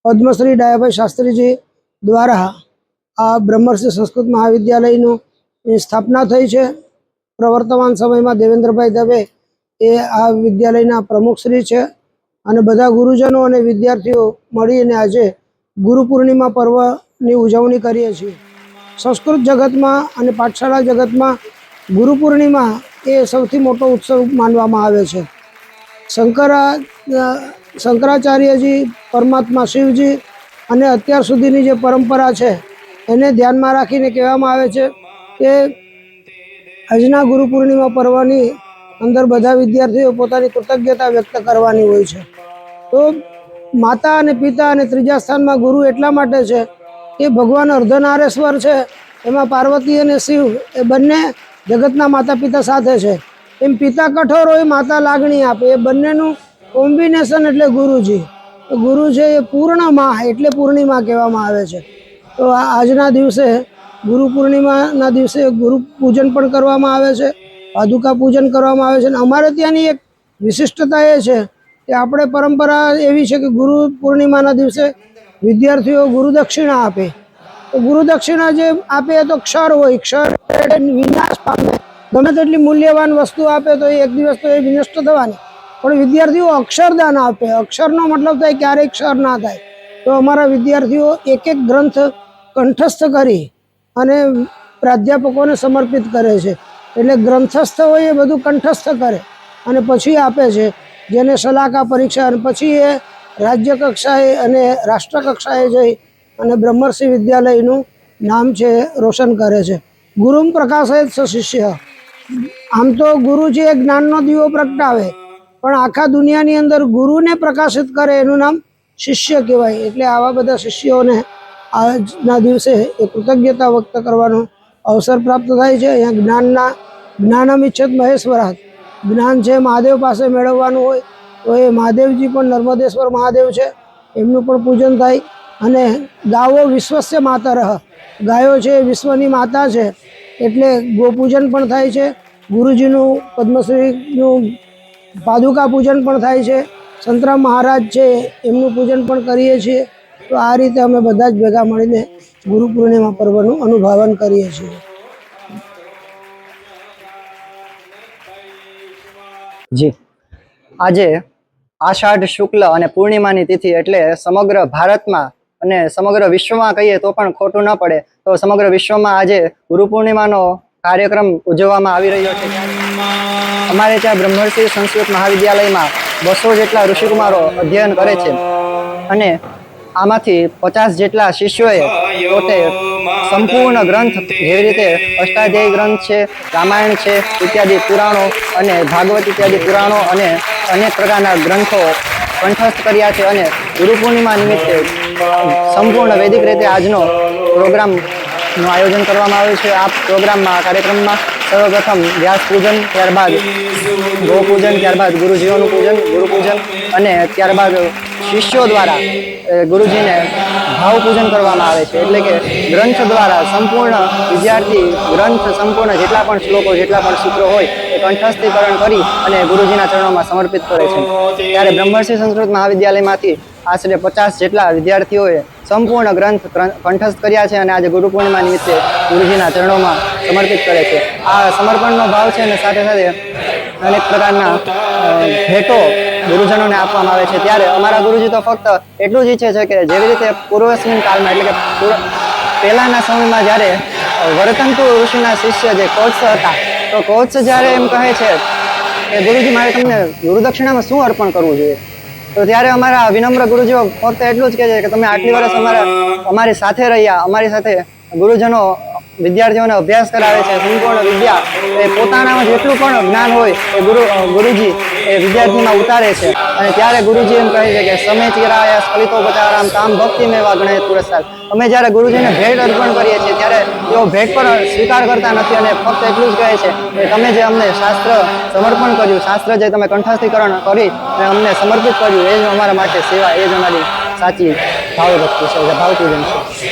પદ્મશ્રી ડાયાભાઈ શાસ્ત્રીજી દ્વારા આ બ્રહ્મર્ષિ સંસ્કૃત મહાવિદ્યાલયની સ્થાપના થઈ છે। પ્રવર્તમાન સમયમાં દેવેન્દ્રભાઈ દવે એ આ વિદ્યાલયના પ્રમુખશ્રી છે અને બધા ગુરુજનો અને વિદ્યાર્થીઓ મળીને આજે ગુરુ પૂર્ણિમા પર્વની ઉજવણી કરીએ છીએ। સંસ્કૃત જગતમાં અને પાઠશાળા જગતમાં ગુરુ પૂર્ણિમા એ સૌથી મોટો ઉત્સવ માનવામાં આવે છે। શંકરાચાર્યજી, પરમાત્મા શિવજી અને અત્યાર સુધીની જે પરંપરા છે એને ધ્યાનમાં રાખીને કહેવામાં આવે છે કે આજના ગુરુ પૂર્ણિમા પર્વની અંદર બધા વિદ્યાર્થીઓ પોતાની કૃતજ્ઞતા વ્યક્ત કરવાની હોય છે। તો માતા અને પિતા અને ત્રીજા સ્થાનમાં ગુરુ એટલા માટે છે કે ભગવાન અર્ધનારેશ્વર છે, એમાં પાર્વતી અને શિવ એ બંને જગતના માતા પિતા સાથે છે। એમ પિતા કઠોર હોય, માતા લાગણી આપે, એ બંનેનું કોમ્બિનેશન એટલે ગુરુજી। ગુરુ છે એ પૂર્ણ માં એટલે પૂર્ણિમા કહેવામાં આવે છે। તો આજના દિવસે ગુરુ પૂર્ણિમાના દિવસે ગુરુ પૂજન પણ કરવામાં આવે છે, પાદુકા પૂજન કરવામાં આવે છે। અને અમારે ત્યાંની એક વિશિષ્ટતા એ છે કે આપણે પરંપરા એવી છે કે ગુરુ પૂર્ણિમાના દિવસે વિદ્યાર્થીઓ ગુરુદક્ષિણા આપે। તો ગુરુદક્ષિણા જે આપે તો ક્ષર હોય, ક્ષર વિનાશ પામે। ગમે તેટલી મૂલ્યવાન વસ્તુ આપે તો એક દિવસ તો એ વિનષ્ટ થવાની, પણ વિદ્યાર્થીઓ અક્ષરદાન આપે। અક્ષરનો મતલબ થાય ક્યારેય ક્ષર ના થાય। તો અમારા વિદ્યાર્થીઓ એક એક ગ્રંથ કંઠસ્થ કરી અને પ્રાધ્યાપકોને સમર્પિત કરે છે। એટલે ગ્રંથસ્થ હોય એ બધું કંઠસ્થ કરે અને પછી આપે છે, જેને શલાકા પરીક્ષા, અને પછી એ રાજ્ય કક્ષાએ અને રાષ્ટ્ર કક્ષાએ જઈ અને બ્રહ્મર્ષિ વિદ્યાલયનું નામ છે રોશન કરે છે। ગુરુમ પ્રકાશયત શિષ્ય। આમ તો ગુરુ છે એ જ્ઞાનનો દીવો પ્રગટાવે, પણ આખા દુનિયાની અંદર ગુરુને પ્રકાશિત કરે એનું નામ શિષ્ય કહેવાય। એટલે આવા બધા શિષ્યોને આજના દિવસે એ કૃતજ્ઞતા વ્યક્ત કરવાનો અવસર પ્રાપ્ત થાય છે। અહીંયા જ્ઞાનમ ઇચ્છત મહેશ્વરાત, જ્ઞાન છે મહાદેવ પાસે મેળવવાનું હોય તો એ મહાદેવજી પણ નર્મદેશ્વર મહાદેવ છે, એમનું પણ પૂજન થાય। અને ગાવો વિશ્વસ્ય માતરઃ, ગાયો છે એ વિશ્વની માતા છે, એટલે ગોપૂજન પણ થાય છે। ગુરુજીનું પદ્મશ્રીનું પાદુકા પૂજન પણ થાય છે। સંતરામ મહારાજ છે એમનું પૂજન પણ કરીએ છીએ। તો આ રીતે અમે બધા જ ભેગા મળીને ગુરુ પૂર્ણિમા પર્વનું અનુભાવન કરીએ છીએ। જી, આજે આષાઢ શુક્લ અને પૂર્ણિમાની તિથિ એટલે સમગ્ર ભારતમાં અને સમગ્ર વિશ્વમાં કહીએ તો પણ ખોટું ન પડે તો સમગ્ર વિશ્વમાં આજે ગુરુ પૂર્ણિમાનો કાર્યક્રમ ઉજવવામાં આવી રહ્યો છે। અમારે ત્યાં બ્રહ્મર્ષિ સંસ્કૃત મહાવિદ્યાલયમાં 200 જેટલા ઋષિકુમારો અધ્યયન કરે છે અને આમાંથી 50 જેટલા શિષ્યોએ પોતે સંપૂર્ણ ગ્રંથ, જેવી રીતે અષ્ટાધ્યાયી ગ્રંથ છે, રામાયણ છે ઇત્યાદિ પુરાણો અને ભાગવત ઇત્યાદિ પુરાણો અને અનેક પ્રકારના ગ્રંથો કંઠસ્થ કર્યા છે। અને ગુરુ પૂર્ણિમા નિમિત્તે સંપૂર્ણ વૈદિક રીતે આજનો પ્રોગ્રામનું આયોજન કરવામાં આવ્યું છે। આ પ્રોગ્રામમાં, કાર્યક્રમમાં સર્વપ્રથમ વ્યાસ પૂજન, ત્યારબાદ ગોપૂજન, ત્યારબાદ ગુરુજીઓનું પૂજન, ગુરુ પૂજન અને ત્યારબાદ શિષ્યો દ્વારા ગુરુજીને ભાવ પૂજન કરવામાં આવે છે। એટલે કે ગ્રંથ દ્વારા સંપૂર્ણ વિદ્યાર્થી ગ્રંથ સંપૂર્ણ જેટલા પણ શ્લોકો, જેટલા પણ સૂત્રો હોય એ કંઠસ્થીકરણ કરી અને ગુરુજીના ચરણોમાં સમર્પિત કરે છે। ત્યારે બ્રહ્મર્ષિ સંસ્કૃત મહાવિદ્યાલયમાંથી આશરે 50 જેટલા વિદ્યાર્થીઓએ સંપૂર્ણ ગ્રંથ કંઠસ્થ કર્યા છે અને આજે ગુરુ પૂર્ણિમા નિમિત્તે ગુરુજીના ચરણોમાં સમર્પિત કરે છે। આ સમર્પણનો ભાવ છે અને સાથે સાથે અનેક પ્રકારના ભેટો ગુરુજનોને આપવામાં આવે છે। ત્યારે અમારા ગુરુજી તો ફક્ત એટલું જ ઈચ્છે છે કે જેવી રીતે પૂર્વસ્મિન કાળમાં એટલે કે પહેલાના સમયમાં જ્યારે વરતંતુ ઋષિના શિષ્ય જે કોત્સ હતા, તો કોત્સ જ્યારે એમ કહે છે કે ગુરુજી મારે તમને ગુરુદક્ષિણામાં શું અર્પણ કરવું જોઈએ, તો ત્યારે અમારા વિનમ્ર ગુરુજીઓ ફક્ત એટલું જ કહે છે કે તમે આટલી વર્ષ અમારી સાથે રહ્યા, અમારી સાથે ગુરુજનો વિદ્યાર્થીઓને અભ્યાસ કરાવે છે, સંપૂર્ણ વિદ્યા એ પોતાનામાં જેટલું પણ જ્ઞાન હોય એ ગુરુજી એ વિદ્યાર્થીમાં ઉતારે છે। અને ત્યારે ગુરુજી એમ કહે છે કે સમય ચિરાયા સ્ખલિતોપચારામ તામ ભક્તિ મેવા ગણેશ પુરસ્કાર। અમે જ્યારે ગુરુજીને ભેટ અર્પણ કરીએ છીએ ત્યારે તેઓ ભેટ પર સ્વીકાર કરતા નથી અને ફક્ત એટલું જ કહે છે કે તમે જે અમને શાસ્ત્ર સમર્પણ કર્યું, શાસ્ત્ર જે તમે કંઠસ્થીકરણ કરી અને અમને સમર્પિત કર્યું, એ જ અમારા માટે સેવા, એ જ અમારી સાચી ભાવભક્તિ છે, ભાવપૂજન છે।